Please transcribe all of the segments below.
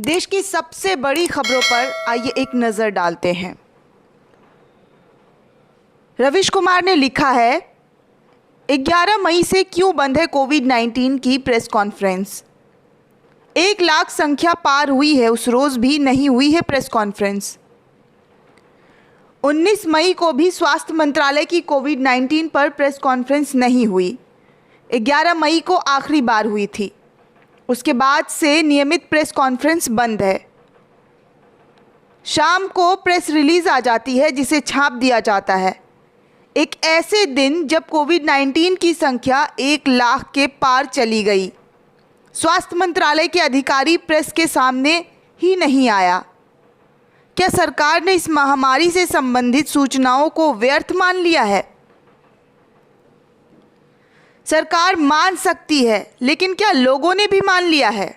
देश की सबसे बड़ी खबरों पर आइए एक नज़र डालते हैं। रवीश कुमार ने लिखा है, 11 मई से क्यों बंद है कोविड-19 की प्रेस कॉन्फ्रेंस। 1 लाख संख्या पार हुई है, उस रोज़ भी नहीं हुई है प्रेस कॉन्फ्रेंस। 19 मई को भी स्वास्थ्य मंत्रालय की कोविड-19 पर प्रेस कॉन्फ्रेंस नहीं हुई। 11 मई को आखिरी बार हुई थी। उसके बाद से नियमित प्रेस कॉन्फ्रेंस बंद है। शाम को प्रेस रिलीज आ जाती है जिसे छाप दिया जाता है, एक ऐसे दिन जब कोविड-19 की संख्या 1 लाख के पार चली गई। स्वास्थ्य मंत्रालय के अधिकारी प्रेस के सामने ही नहीं आया। क्या सरकार ने इस महामारी से संबंधित सूचनाओं को व्यर्थ मान लिया है? सरकार मान सकती है, लेकिन क्या लोगों ने भी मान लिया है?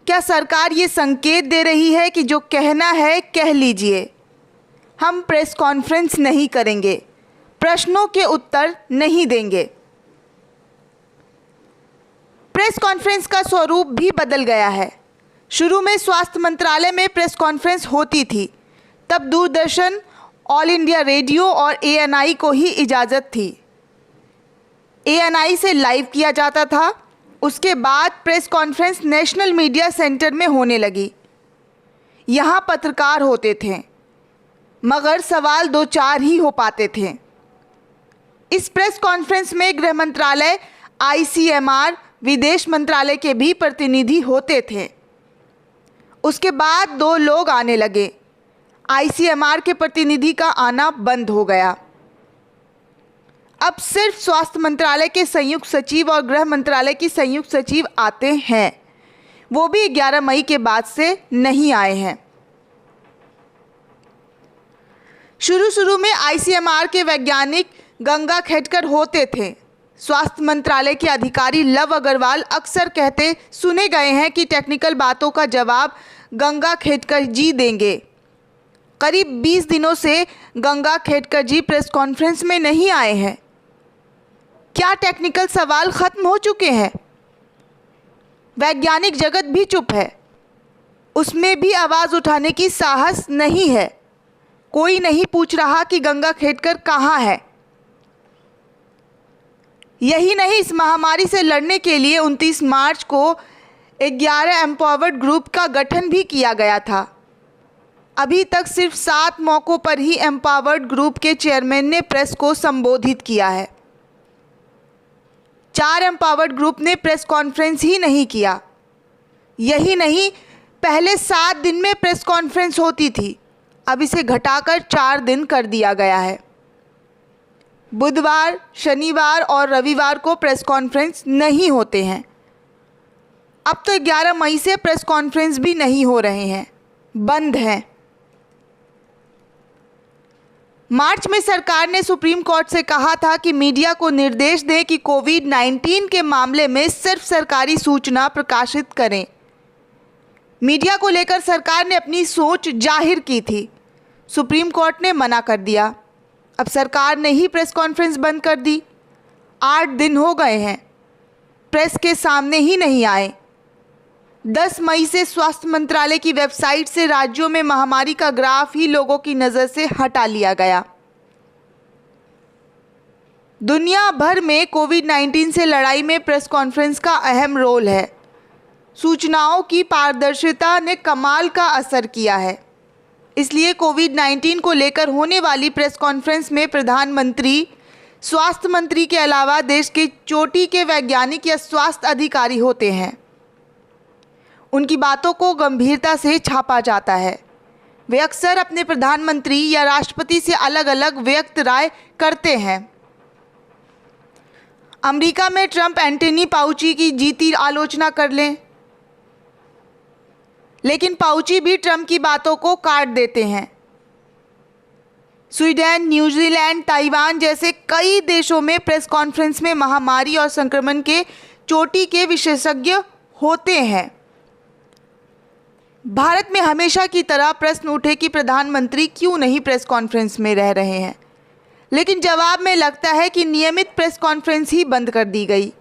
क्या सरकार ये संकेत दे रही है कि जो कहना है कह लीजिए, हम प्रेस कॉन्फ्रेंस नहीं करेंगे, प्रश्नों के उत्तर नहीं देंगे? प्रेस कॉन्फ्रेंस का स्वरूप भी बदल गया है। शुरू में स्वास्थ्य मंत्रालय में प्रेस कॉन्फ्रेंस होती थी, तब दूरदर्शन, ऑल इंडिया रेडियो और ANI को ही इजाज़त थी। ANI से लाइव किया जाता था। उसके बाद press conference national media centre में होने लगी। यहाँ पत्रकार होते थे, मगर सवाल 2-4 ही हो पाते थे। इस प्रेस कॉन्फ्रेंस में गृह मंत्रालय, ICMR, विदेश मंत्रालय के भी प्रतिनिधि होते थे। उसके बाद 2 लोग आने लगे। ICMR के प्रतिनिधि का आना बंद हो गया। अब सिर्फ स्वास्थ्य मंत्रालय के संयुक्त सचिव और गृह मंत्रालय की संयुक्त सचिव आते हैं। वो भी 11 मई के बाद से नहीं आए हैं। शुरू में ICMR के वैज्ञानिक गंगा खेडकर होते थे। स्वास्थ्य मंत्रालय के अधिकारी लव अग्रवाल अक्सर कहते सुने गए हैं कि टेक्निकल बातों का जवाब गंगा खेडकर जी देंगे। करीब 20 दिनों से गंगा खेडकर जी प्रेस कॉन्फ्रेंस में नहीं आए हैं। क्या टेक्निकल सवाल खत्म हो चुके हैं? वैज्ञानिक जगत भी चुप है, उसमें भी आवाज़ उठाने की साहस नहीं है। कोई नहीं पूछ रहा कि गंगा खेडकर कहाँ है। यही नहीं, इस महामारी से लड़ने के लिए 29 मार्च को 11 एम्पावर्ड ग्रुप का गठन भी किया गया था। अभी तक सिर्फ 7 मौक़ों पर ही एम्पावर्ड ग्रुप के चेयरमैन ने प्रेस को संबोधित किया है। 4 एम्पावर्ड ग्रुप ने प्रेस कॉन्फ्रेंस ही नहीं किया। यही नहीं, पहले 7 दिन में प्रेस कॉन्फ्रेंस होती थी, अब इसे घटाकर 4 दिन कर दिया गया है। बुधवार, शनिवार और रविवार को प्रेस कॉन्फ्रेंस नहीं होते हैं। अब तो 11 मई से प्रेस कॉन्फ्रेंस भी नहीं हो रहे हैं, बंद हैं। मार्च में सरकार ने सुप्रीम कोर्ट से कहा था कि मीडिया को निर्देश दें कि कोविड-19 के मामले में सिर्फ सरकारी सूचना प्रकाशित करें। मीडिया को लेकर सरकार ने अपनी सोच जाहिर की थी। सुप्रीम कोर्ट ने मना कर दिया। अब सरकार ने ही प्रेस कॉन्फ्रेंस बंद कर दी। 8 दिन हो गए हैं, प्रेस के सामने ही नहीं आए। 10 मई से स्वास्थ्य मंत्रालय की वेबसाइट से राज्यों में महामारी का ग्राफ ही लोगों की नज़र से हटा लिया गया। दुनिया भर में कोविड-19 से लड़ाई में प्रेस कॉन्फ्रेंस का अहम रोल है। सूचनाओं की पारदर्शिता ने कमाल का असर किया है। इसलिए कोविड-19 को लेकर होने वाली प्रेस कॉन्फ्रेंस में प्रधानमंत्री, स्वास्थ्य मंत्री के अलावा देश के चोटी के वैज्ञानिक या स्वास्थ्य अधिकारी होते हैं। उनकी बातों को गंभीरता से छापा जाता है। वे अक्सर अपने प्रधानमंत्री या राष्ट्रपति से अलग अलग व्यक्त राय करते हैं। अमेरिका में ट्रंप एंटनी फाउची की जीती आलोचना कर लें, लेकिन फाउची भी ट्रंप की बातों को काट देते हैं। स्वीडन, न्यूजीलैंड, ताइवान जैसे कई देशों में प्रेस कॉन्फ्रेंस में महामारी और संक्रमण के चोटी के विशेषज्ञ होते हैं। भारत में हमेशा की तरह प्रश्न उठे कि प्रधानमंत्री क्यों नहीं प्रेस कॉन्फ्रेंस में रह रहे हैं, लेकिन जवाब में लगता है कि नियमित प्रेस कॉन्फ्रेंस ही बंद कर दी गई।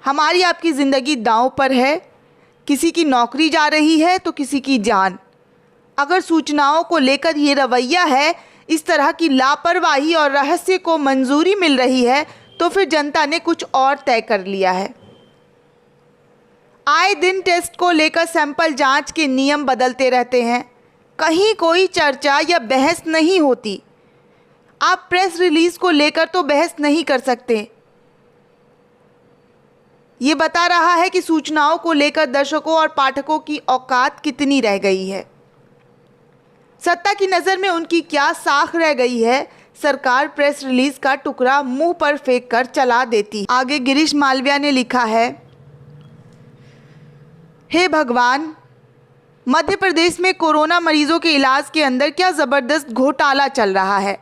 हमारी आपकी ज़िंदगी दांव पर है। किसी की नौकरी जा रही है तो किसी की जान। अगर सूचनाओं को लेकर ये रवैया है, इस तरह की लापरवाही और रहस्य को मंजूरी मिल रही है, तो फिर जनता ने कुछ और तय कर लिया है। आए दिन टेस्ट को लेकर सैंपल जांच के नियम बदलते रहते हैं, कहीं कोई चर्चा या बहस नहीं होती। आप प्रेस रिलीज को लेकर तो बहस नहीं कर सकते। ये बता रहा है कि सूचनाओं को लेकर दर्शकों और पाठकों की औकात कितनी रह गई है। सत्ता की नज़र में उनकी क्या साख रह गई है, सरकार प्रेस रिलीज का टुकड़ा मुंह पर फेंक कर चला देती। आगे गिरीश मालविया ने लिखा है, हे भगवान, मध्य प्रदेश में कोरोना मरीजों के इलाज के अंदर क्या ज़बरदस्त घोटाला चल रहा है।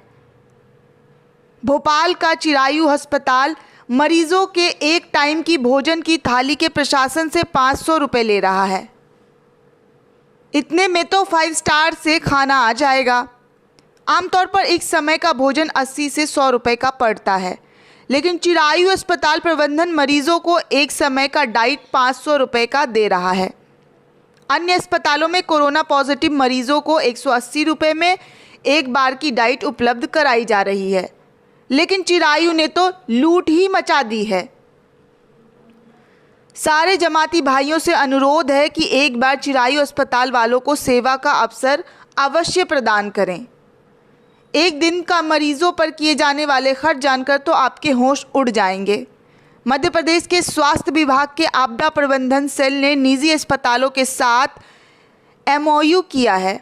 भोपाल का चिरायु अस्पताल मरीजों के एक टाइम की भोजन की थाली के प्रशासन से 500 रुपये ले रहा है। इतने में तो 5 स्टार से खाना आ जाएगा। आमतौर पर एक समय का भोजन 80 से 100 रुपये का पड़ता है, लेकिन चिरायु अस्पताल प्रबंधन मरीजों को एक समय का डाइट 500 रुपये का दे रहा है। अन्य अस्पतालों में कोरोना पॉजिटिव मरीजों को 180 रुपये में एक बार की डाइट उपलब्ध कराई जा रही है, लेकिन चिरायु ने तो लूट ही मचा दी है। सारे जमाती भाइयों से अनुरोध है कि एक बार चिरायु अस्पताल वालों को सेवा का अवसर अवश्य प्रदान करें। एक दिन का मरीजों पर किए जाने वाले खर्च जानकर तो आपके होश उड़ जाएंगे। मध्य प्रदेश के स्वास्थ्य विभाग के आपदा प्रबंधन सेल ने निजी अस्पतालों के साथ MOU किया है।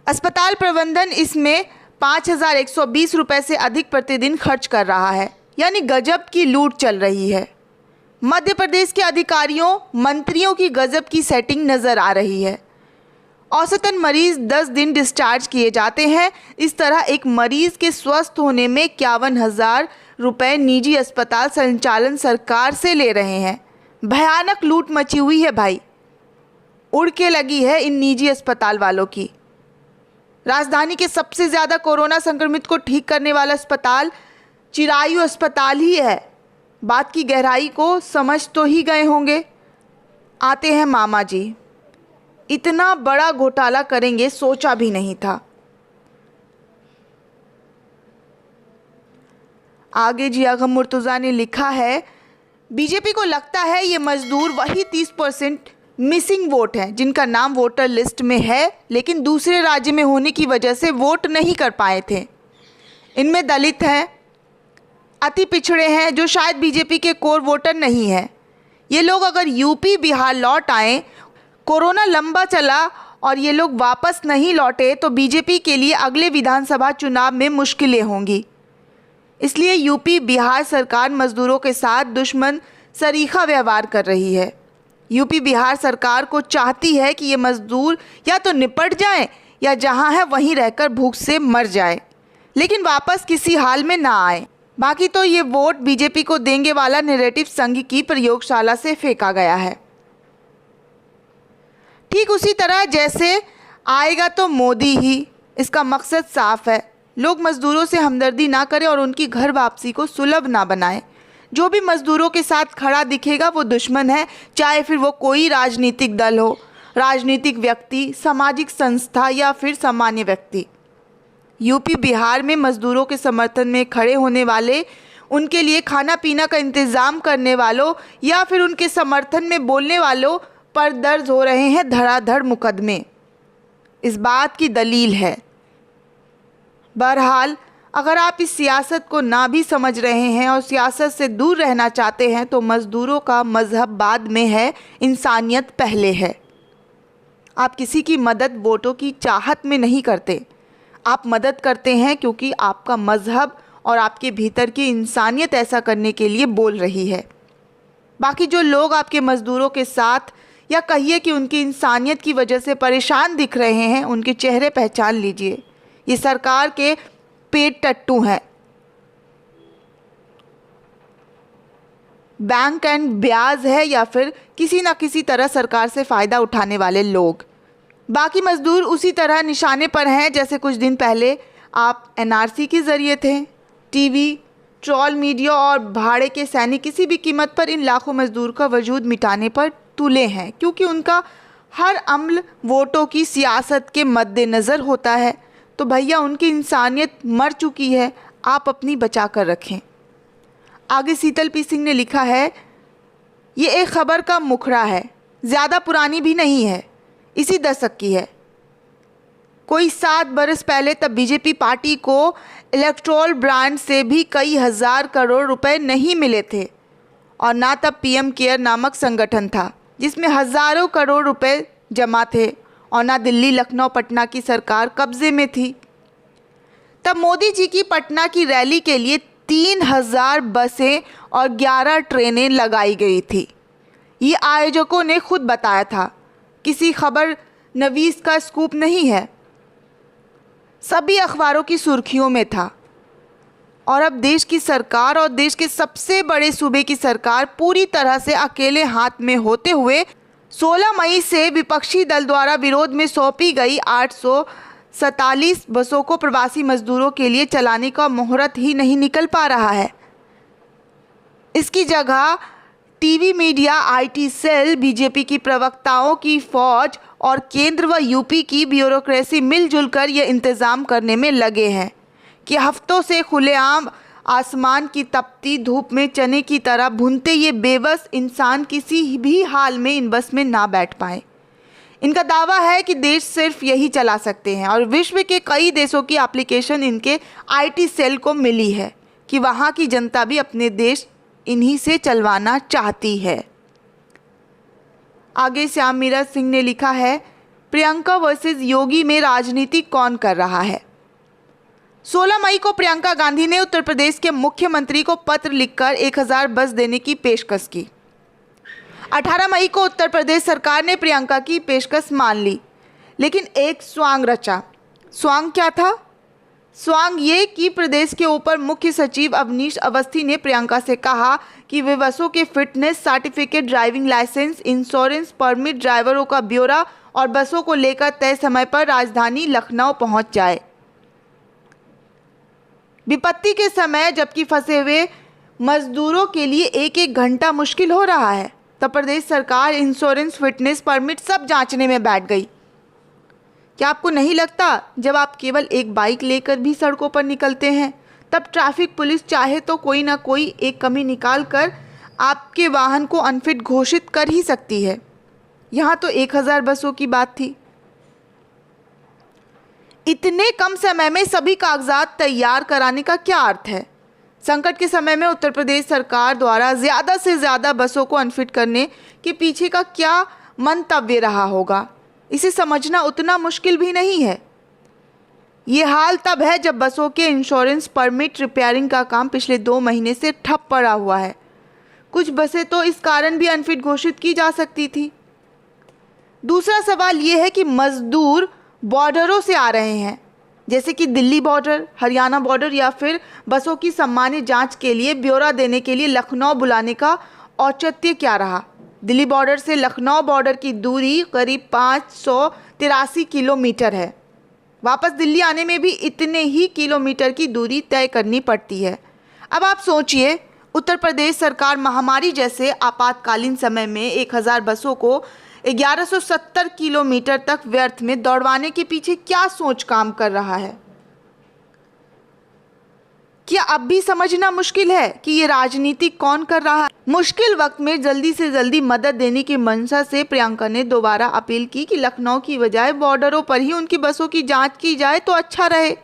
अस्पताल प्रबंधन इसमें 5,120 रुपये से अधिक प्रतिदिन खर्च कर रहा है, यानी गजब की लूट चल रही है। मध्य प्रदेश के अधिकारियों मंत्रियों की गजब की सेटिंग नज़र आ रही है। औसतन मरीज 10 दिन डिस्चार्ज किए जाते हैं। इस तरह एक मरीज के स्वस्थ होने में 51,000 रुपये निजी अस्पताल संचालन सरकार से ले रहे हैं। भयानक लूट मची हुई है भाई, उड़ के लगी है इन निजी अस्पताल वालों की। राजधानी के सबसे ज़्यादा कोरोना संक्रमित को ठीक करने वाला अस्पताल चिरायु अस्पताल ही है। बात की गहराई को समझ तो ही गए होंगे। आते हैं मामा जी, इतना बड़ा घोटाला करेंगे सोचा भी नहीं था। आगे जियागम मुर्तुज़ा ने लिखा है, बीजेपी को लगता है ये मजदूर वही 30% मिसिंग वोट हैं जिनका नाम वोटर लिस्ट में है, लेकिन दूसरे राज्य में होने की वजह से वोट नहीं कर पाए थे। इनमें दलित हैं, अति पिछड़े हैं जो शायद बीजेपी के कोर वोटर नहीं हैं। ये लोग अगर यूपी बिहार लौट आए, कोरोना लंबा चला और ये लोग वापस नहीं लौटे तो बीजेपी के लिए अगले विधानसभा चुनाव में मुश्किलें होंगी। इसलिए यूपी बिहार सरकार मजदूरों के साथ दुश्मन सरीखा व्यवहार कर रही है। यूपी बिहार सरकार को चाहती है कि ये मजदूर या तो निपट जाएं या जहां है वहीं रहकर भूख से मर जाए, लेकिन वापस किसी हाल में ना आए। बाकी तो ये वोट बीजेपी को देंगे वाला नैरेटिव संघ की प्रयोगशाला से फेंका गया है। ठीक उसी तरह जैसे आएगा तो मोदी ही, इसका मकसद साफ है, लोग मजदूरों से हमदर्दी ना करें और उनकी घर वापसी को सुलभ ना बनाएं। जो भी मजदूरों के साथ खड़ा दिखेगा वो दुश्मन है, चाहे फिर वो कोई राजनीतिक दल हो, राजनीतिक व्यक्ति, सामाजिक संस्था या फिर सामान्य व्यक्ति। यूपी बिहार में मजदूरों के समर्थन में खड़े होने वाले, उनके लिए खाना पीना का इंतज़ाम करने वालों या फिर उनके समर्थन में बोलने वालों पर दर्ज हो रहे हैं धड़ाधड़ मुकदमे। इस बात की दलील है। बहरहाल अगर आप इस सियासत को ना भी समझ रहे हैं और सियासत से दूर रहना चाहते हैं तो मज़दूरों का मज़हब बाद में है, इंसानियत पहले है। आप किसी की मदद वोटों की चाहत में नहीं करते, आप मदद करते हैं क्योंकि आपका मज़हब और आपके भीतर की इंसानियत ऐसा करने के लिए बोल रही है। बाकी जो लोग आपके मज़दूरों के साथ या कहिए कि उनकी इंसानियत की वजह से परेशान दिख रहे हैं, उनके चेहरे पहचान लीजिए। ये सरकार के पेट टट्टू हैं, बैंक एंड ब्याज है या फिर किसी न किसी तरह सरकार से फ़ायदा उठाने वाले लोग। बाकी मज़दूर उसी तरह निशाने पर हैं जैसे कुछ दिन पहले आप NRC के ज़रिए थे, टीवी, ट्रॉल मीडिया और भाड़े के सैनिक किसी भी कीमत पर इन लाखों मजदूर का वजूद मिटाने पर तुले हैं, क्योंकि उनका हर अमल वोटों की सियासत के मद्देनज़र होता है। तो भैया उनकी इंसानियत मर चुकी है, आप अपनी बचा कर रखें। आगे शीतल पी सिंह ने लिखा है, ये एक खबर का मुखड़ा है, ज़्यादा पुरानी भी नहीं है, इसी दशक की है। कोई 7 बरस पहले तब बीजेपी पार्टी को इलेक्ट्रोल ब्रांड से भी कई हज़ार करोड़ रुपए नहीं मिले थे, और ना तब पीएम केयर नामक संगठन था जिसमें हज़ारों करोड़ रुपए जमा थे, और ना दिल्ली, लखनऊ, पटना की सरकार कब्जे में थी। तब मोदी जी की पटना की रैली के लिए 3000 बसें और 11 ट्रेनें लगाई गई थी। ये आयोजकों ने खुद बताया था, किसी खबर नवीस का स्कूप नहीं है, सभी अखबारों की सुर्खियों में था। और अब देश की सरकार और देश के सबसे बड़े सूबे की सरकार पूरी तरह से अकेले हाथ में होते हुए 16 मई से विपक्षी दल द्वारा विरोध में सौंपी गई 847 बसों को प्रवासी मजदूरों के लिए चलाने का मुहूर्त ही नहीं निकल पा रहा है। इसकी जगह TV media, IT cell, BJP की प्रवक्ताओं की फौज और केंद्र व यूपी की ब्यूरोक्रेसी मिलजुल कर ये इंतज़ाम करने में लगे हैं कि हफ्तों से खुलेआम आसमान की तपती धूप में चने की तरह भूनते ये बेबस इंसान किसी भी हाल में इन बस में ना बैठ पाए। इनका दावा है कि देश सिर्फ यही चला सकते हैं, और विश्व के कई देशों की एप्लीकेशन इनके आईटी सेल को मिली है कि वहाँ की जनता भी अपने देश इन्हीं से चलवाना चाहती है। आगे श्याम मीरा सिंह ने लिखा है, प्रियंका वर्सेस योगी में राजनीति कौन कर रहा है। 16 मई को प्रियंका गांधी ने उत्तर प्रदेश के मुख्यमंत्री को पत्र लिखकर 1000 बस देने की पेशकश की। 18 मई को उत्तर प्रदेश सरकार ने प्रियंका की पेशकश मान ली, लेकिन एक स्वांग रचा। स्वांग क्या था? स्वांग ये कि प्रदेश के ऊपर मुख्य सचिव अवनीश अवस्थी ने प्रियंका से कहा कि वे बसों के fitness certificate, driving licence, insurance, permit, ड्राइवरों का ब्यौरा और बसों को लेकर तय समय पर राजधानी लखनऊ पहुंच जाए। विपत्ति के समय जबकि फंसे हुए मजदूरों के लिए एक एक घंटा मुश्किल हो रहा है, तब प्रदेश सरकार इंश्योरेंस, फिटनेस, परमिट सब जांचने में बैठ गई। क्या आपको नहीं लगता जब आप केवल एक बाइक लेकर भी सड़कों पर निकलते हैं तब ट्रैफिक पुलिस चाहे तो कोई ना कोई एक कमी निकाल कर आपके वाहन को अनफिट घोषित कर ही सकती है। यहाँ तो 1000 बसों की बात थी। इतने कम समय में सभी कागजात तैयार कराने का क्या अर्थ है? संकट के समय में उत्तर प्रदेश सरकार द्वारा ज़्यादा से ज़्यादा बसों को अनफिट करने के पीछे का क्या मंतव्य रहा होगा, इसे समझना उतना मुश्किल भी नहीं है। ये हाल तब है जब बसों के इंश्योरेंस, परमिट, रिपेयरिंग का काम पिछले 2 महीने से ठप पड़ा हुआ है। कुछ बसें तो इस कारण भी अनफिट घोषित की जा सकती थी। दूसरा सवाल ये है कि मजदूर बॉर्डरों से आ रहे हैं, जैसे कि दिल्ली बॉर्डर, हरियाणा बॉर्डर, या फिर बसों की सामान्य जांच के लिए ब्यौरा देने के लिए लखनऊ बुलाने का औचित्य क्या रहा? दिल्ली बॉर्डर से लखनऊ बॉर्डर की दूरी करीब 583 किलोमीटर है। वापस दिल्ली आने में भी इतने ही किलोमीटर की दूरी तय करनी पड़ती है। अब आप सोचिए, उत्तर प्रदेश सरकार महामारी जैसे आपातकालीन समय में 1000 बसों को 1170 किलोमीटर तक व्यर्थ में दौड़वाने के पीछे क्या सोच काम कर रहा है? क्या अब भी समझना मुश्किल है कि ये राजनीति कौन कर रहा है? मुश्किल वक्त में जल्दी से जल्दी मदद देने की मंशा से प्रियंका ने दोबारा अपील की कि लखनऊ की बजाय बॉर्डरों पर ही उनकी बसों की जांच की जाए तो अच्छा रहे।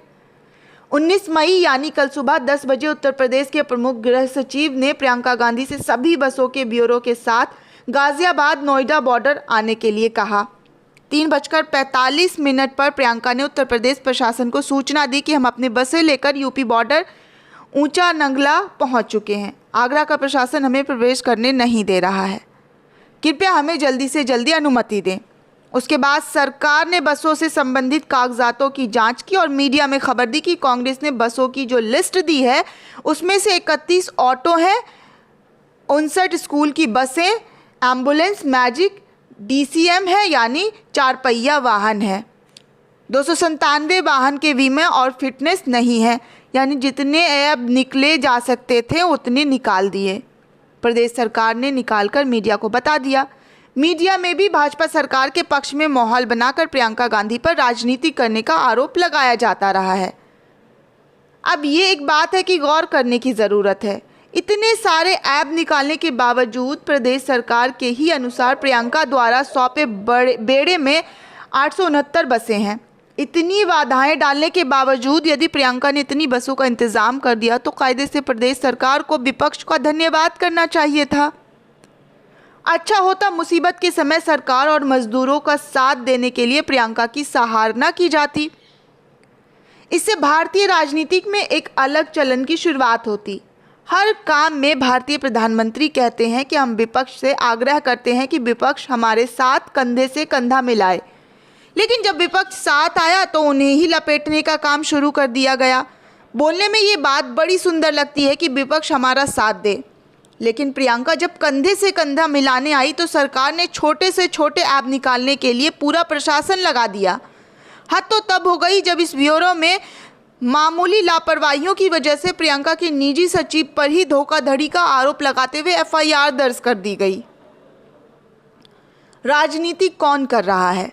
19 मई यानी कल सुबह 10 बजे उत्तर प्रदेश के प्रमुख गृह सचिव ने प्रियंका गांधी से सभी बसों के ब्यौरों के साथ गाजियाबाद नोएडा बॉर्डर आने के लिए कहा। 3:45 पर प्रियंका ने उत्तर प्रदेश प्रशासन को सूचना दी कि हम अपनी बसें लेकर यूपी बॉर्डर ऊंचा नंगला पहुंच चुके हैं। आगरा का प्रशासन हमें प्रवेश करने नहीं दे रहा है, कृपया हमें जल्दी से जल्दी अनुमति दें। उसके बाद सरकार ने बसों से संबंधित कागजातों की जांच की और मीडिया में खबर दी कि कांग्रेस ने बसों की जो लिस्ट दी है उसमें से 31 ऑटो हैं, 59 स्कूल की बसें, एम्बुलेंस, मैजिक, डीसीएम है यानी 4 पहिया वाहन है, 297 वाहन के बीमे और फिटनेस नहीं है। यानी जितने ऐप निकले जा सकते थे उतने निकाल दिए। प्रदेश सरकार ने निकालकर मीडिया को बता दिया। मीडिया में भी भाजपा सरकार के पक्ष में माहौल बनाकर प्रियंका गांधी पर राजनीति करने का आरोप लगाया जाता रहा है। अब ये एक बात है कि गौर करने की ज़रूरत है, इतने सारे ऐप निकालने के बावजूद प्रदेश सरकार के ही अनुसार प्रियंका द्वारा सौंपे बेड़े में 869 बसें हैं। इतनी बाधाएं डालने के बावजूद यदि प्रियंका ने इतनी बसों का इंतजाम कर दिया तो कायदे से प्रदेश सरकार को विपक्ष का धन्यवाद करना चाहिए था। अच्छा होता मुसीबत के समय सरकार और मजदूरों का साथ देने के लिए प्रियंका की सराहना की जाती। इससे भारतीय राजनीति में एक अलग चलन की शुरुआत होती। हर काम में भारतीय प्रधानमंत्री कहते हैं कि हम विपक्ष से आग्रह करते हैं कि विपक्ष हमारे साथ कंधे से कंधा मिलाए, लेकिन जब विपक्ष साथ आया तो उन्हें ही लपेटने का काम शुरू कर दिया गया। बोलने में ये बात बड़ी सुंदर लगती है कि विपक्ष हमारा साथ दे, लेकिन प्रियंका जब कंधे से कंधा मिलाने आई तो सरकार ने छोटे से छोटे ऐप निकालने के लिए पूरा प्रशासन लगा दिया। हद तो तब हो गई जब इस ब्यूरो में मामूली लापरवाहियों की वजह से प्रियंका के निजी सचिव पर ही धोखाधड़ी का आरोप लगाते हुए एफआईआर दर्ज कर दी गई। राजनीति कौन कर रहा है?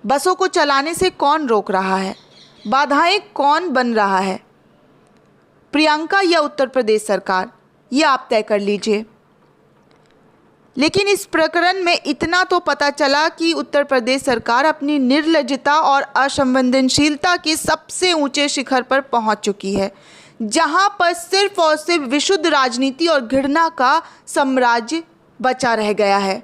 बसों को चलाने से कौन रोक रहा है? बाधाएं कौन बन रहा है? प्रियंका या उत्तर प्रदेश सरकार? ये आप तय कर लीजिए। लेकिन इस प्रकरण में इतना तो पता चला कि उत्तर प्रदेश सरकार अपनी निर्लज्जता और असंवेदनशीलता के सबसे ऊंचे शिखर पर पहुंच चुकी है, जहां पर सिर्फ और सिर्फ विशुद्ध राजनीति और घृणा का साम्राज्य बचा रह गया है।